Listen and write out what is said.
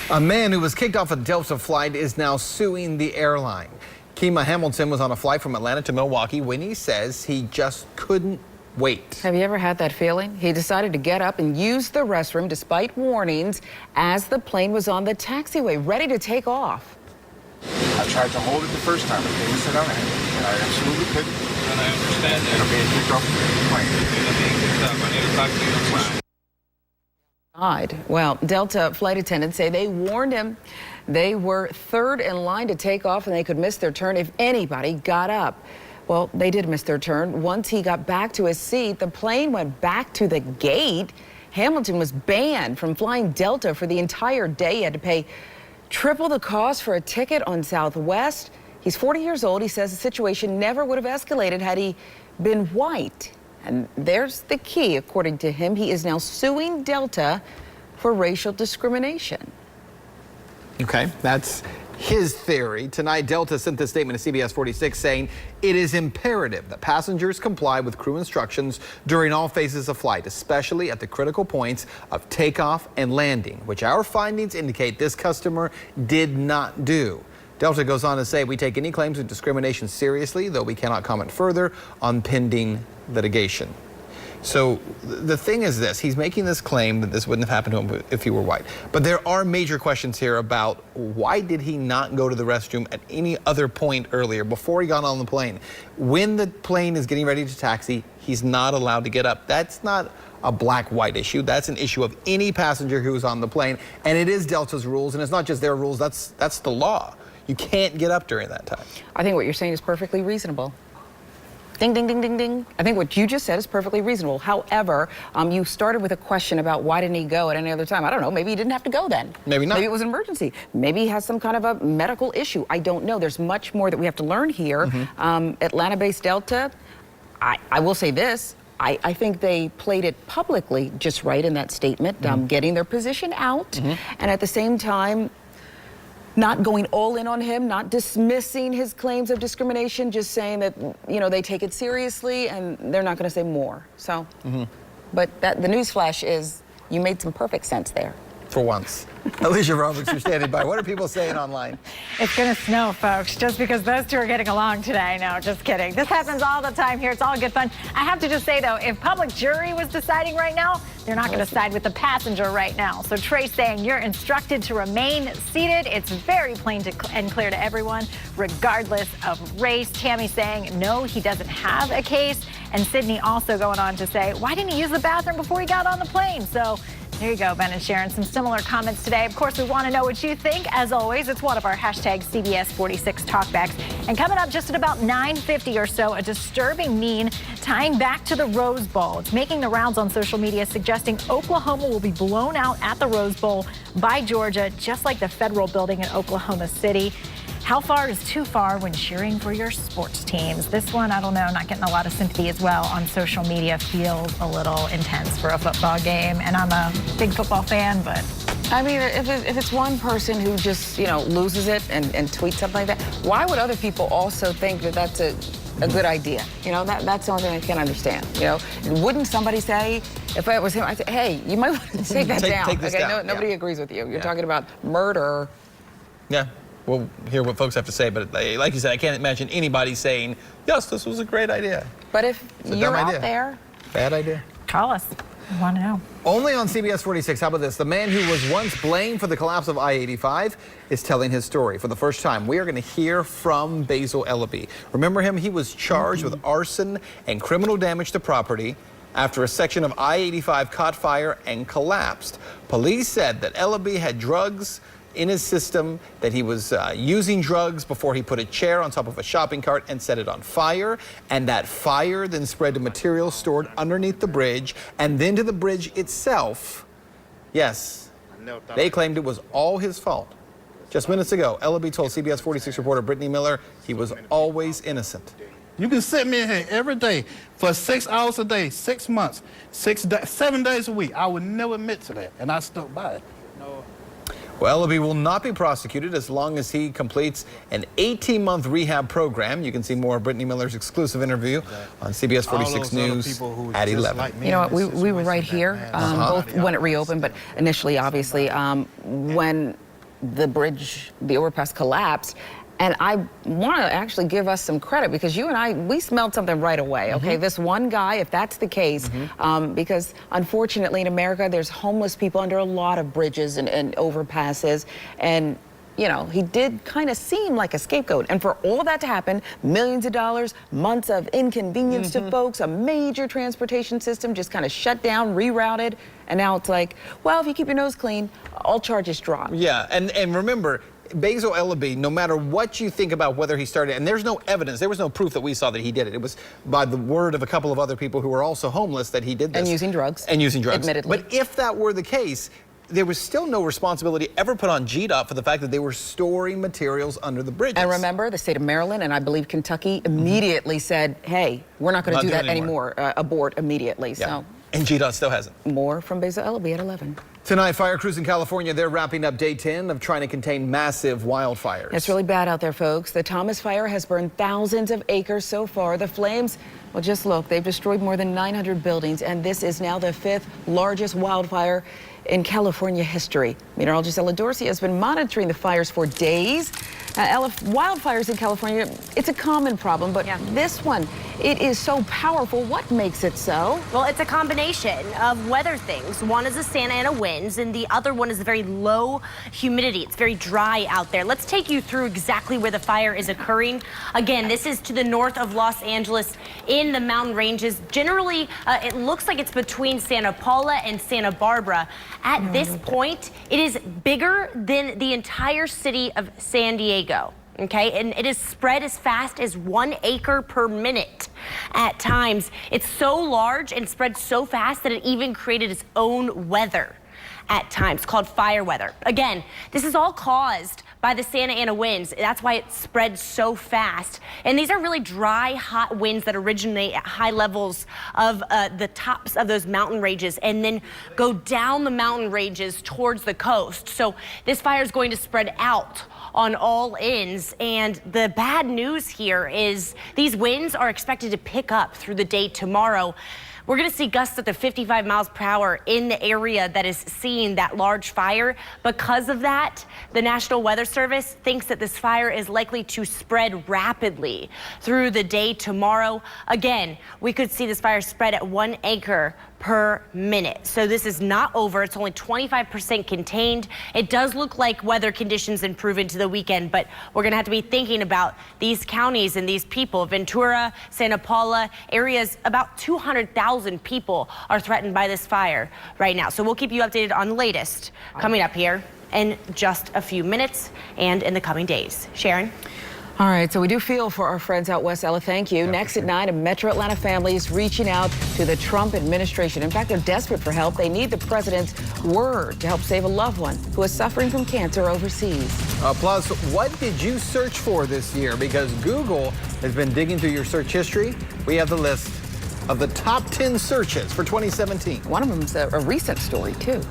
A man who was kicked off a Delta flight is now suing the airline. Kima Hamilton was on a flight from Atlanta to Milwaukee when he says he just couldn't wait. Have you ever had that feeling? He decided to get up and use the restroom despite warnings as the plane was on the taxiway, ready to take off. I tried to hold it the first time, but they didn't sit down and I absolutely couldn't. And I understand that. And I'm being kicked off the plane. I'm being kicked off. I need to talk to you on the phone. Well, Delta flight attendants say they warned him they were third in line to take off and they could miss their turn if anybody got up. Well, they did miss their turn. Once he got back to his seat, the plane went back to the gate. Hamilton was banned from flying Delta for the entire day. He had to pay triple the cost for a ticket on Southwest. He's 40 years old. He says the situation never would have escalated had he been white. And there's the key. According to him, he is now suing Delta for racial discrimination. Okay, that's his theory. Tonight, Delta sent this statement to CBS 46 saying it is imperative that passengers comply with crew instructions during all phases of flight, especially at the critical points of takeoff and landing, which our findings indicate this customer did not do. Delta goes on to say, we take any claims of discrimination seriously, though we cannot comment further on pending litigation. So the thing is this, he's making this claim that this wouldn't have happened to him if he were white. But there are major questions here about why did he not go to the restroom at any other point earlier before he got on the plane? When the plane is getting ready to taxi, he's not allowed to get up. That's not a black-white issue. That's an issue of any passenger who is on the plane. And it is Delta's rules, and it's not just their rules, that's the law. You can't get up during that time. I think what you're saying is perfectly reasonable. Ding, ding, ding, ding, ding. I think what you just said is perfectly reasonable. However, you started with a question about why didn't he go at any other time? I don't know. Maybe he didn't have to go then. Maybe not. Maybe it was an emergency. Maybe he has some kind of a medical issue. I don't know. There's much more that we have to learn here. Atlanta-based Delta, I will say this. I think they played it publicly just right in that statement, getting their position out, and at the same time, not going all in on him, not dismissing his claims of discrimination, just saying that, you know, they take it seriously and they're not going to say more. So, but the news flash is you made some perfect sense there. For once. Alicia Roberts, you're standing by. What are people saying online? It's going to snow, folks, just because those two are getting along today. No, just kidding. This happens all the time here. It's all good fun. I have to just say, though, if public jury was deciding right now, they're not going to side with the passenger right now. So Trey's saying you're instructed to remain seated. It's very plain and clear to everyone, regardless of race. Tammy saying, no, he doesn't have a case. And Sydney also going on to say, why didn't he use the bathroom before he got on the plane? So there you go, Ben and Sharon. Some similar comments today. Of course, we want to know what you think. As always, it's one of our hashtag CBS46 talkbacks. And coming up just at about 9:50 or so, a disturbing meme tying back to the Rose Bowl. It's making the rounds on social media, suggesting Oklahoma will be blown out at the Rose Bowl by Georgia, just like the federal building in Oklahoma City. How far is too far when cheering for your sports teams? This one, I don't know, not getting a lot of sympathy as well on social media. Feels a little intense for a football game. And I'm a big football fan, but I mean, if it's one person who just, you know, loses it and tweets something like that, why would other people also think that that's a good idea? You know, that's the only thing I can't understand. You know, wouldn't somebody say, if it was him, I'd say, hey, you might want to take that down. Take this down. No, nobody agrees with you. You're talking about murder. Yeah. We'll hear what folks have to say, but like you said, I can't imagine anybody saying, yes, this was a great idea. But if you're out there, bad idea. Call us. I want to know. Only on CBS 46. How about this? The man who was once blamed for the collapse of I-85 is telling his story. For the first time, we are going to hear from Basil Ellaby. Remember him? He was charged with arson and criminal damage to property after a section of I-85 caught fire and collapsed. Police said that Ellaby had drugs in his system, that he was using drugs before he put a chair on top of a shopping cart and set it on fire, and that fire then spread to material stored underneath the bridge and then to the bridge itself. Yes, they claimed it was all his fault. Just minutes ago, Ellaby told CBS 46 reporter Brittany Miller he was always innocent. You can sit me in here every day for 6 hours a day, 6 months, 7 days a week. I would never admit to that, and I stuck by it. Well, Ellaby will not be prosecuted as long as he completes an 18-month rehab program. You can see more of Brittany Miller's exclusive interview on CBS 46 News at 11. Like you know what, we were right here, both when it reopened, but initially, obviously, when the bridge, the overpass collapsed. And I want to actually give us some credit because you and I, we smelled something right away, okay? This one guy, if that's the case, because unfortunately in America, there's homeless people under a lot of bridges and overpasses. And, you know, he did kind of seem like a scapegoat. And for all that to happen, millions of dollars, months of inconvenience to folks, a major transportation system just kind of shut down, rerouted. And now it's like, well, if you keep your nose clean, all charges drop. Yeah, and remember, Basil Ellaby, no matter what you think about whether he started, and there's no evidence, there was no proof that we saw that he did it. It was by the word of a couple of other people who were also homeless that he did this. And using drugs. And using drugs. Admittedly. But if that were the case, there was still no responsibility ever put on GDOT for the fact that they were storing materials under the bridges. And remember, the state of Maryland and I believe Kentucky immediately said, hey, we're not going to do that anymore. Abort immediately. Yeah. So. And GDOT still hasn't. More from Basil Ellaby at 11. Tonight, fire crews in California, they're wrapping up day 10 of trying to contain massive wildfires. It's really bad out there, folks. The Thomas Fire has burned thousands of acres so far. The flames, well, just look, they've destroyed more than 900 buildings, and this is now the 5th largest wildfire in California history. Meteorologist Ella Dorsey has been monitoring the fires for days. Ella, wildfires in California, it's a common problem, but this one, it is so powerful. What makes it so? Well, it's a combination of weather things. One is the Santa Ana winds, and the other one is the very low humidity. It's very dry out there. Let's take you through exactly where the fire is occurring. Again, this is to the north of Los Angeles in the mountain ranges. Generally, it looks like it's between Santa Paula and Santa Barbara. At this point, it is bigger than the entire city of San Diego. Okay, and it is spread as fast as 1 acre per minute at times. It's so large and spread so fast that it even created its own weather at times called fire weather. Again, this is all caused by the Santa Ana winds. That's why it spread so fast. And these are really dry, hot winds that originate at high levels of the tops of those mountain ranges and then go down the mountain ranges towards the coast. So this fire is going to spread out on all ends. And the bad news here is these winds are expected to pick up through the day tomorrow. We're going to see gusts up to 55 miles per hour in the area that is seeing that large fire. Because of that, the National Weather Service thinks that this fire is likely to spread rapidly through the day tomorrow. Again, we could see this fire spread at 1 acre per minute. So this is not over. It's only 25% contained. It does look like weather conditions improve into the weekend, but we're going to have to be thinking about these counties and these people. Ventura, Santa Paula, areas, about 200,000 people are threatened by this fire right now. So we'll keep you updated on the latest coming up here in just a few minutes and in the coming days. Sharon? All right, so we do feel for our friends out west, Ella. Thank you. Next at 9, a Metro Atlanta family is reaching out to the Trump administration. In fact, they're desperate for help. They need the president's word to help save a loved one who is suffering from cancer overseas. Plus, what did you search for this year? Because Google has been digging through your search history. We have the list of the top 10 searches for 2017. One of them is a recent story, too.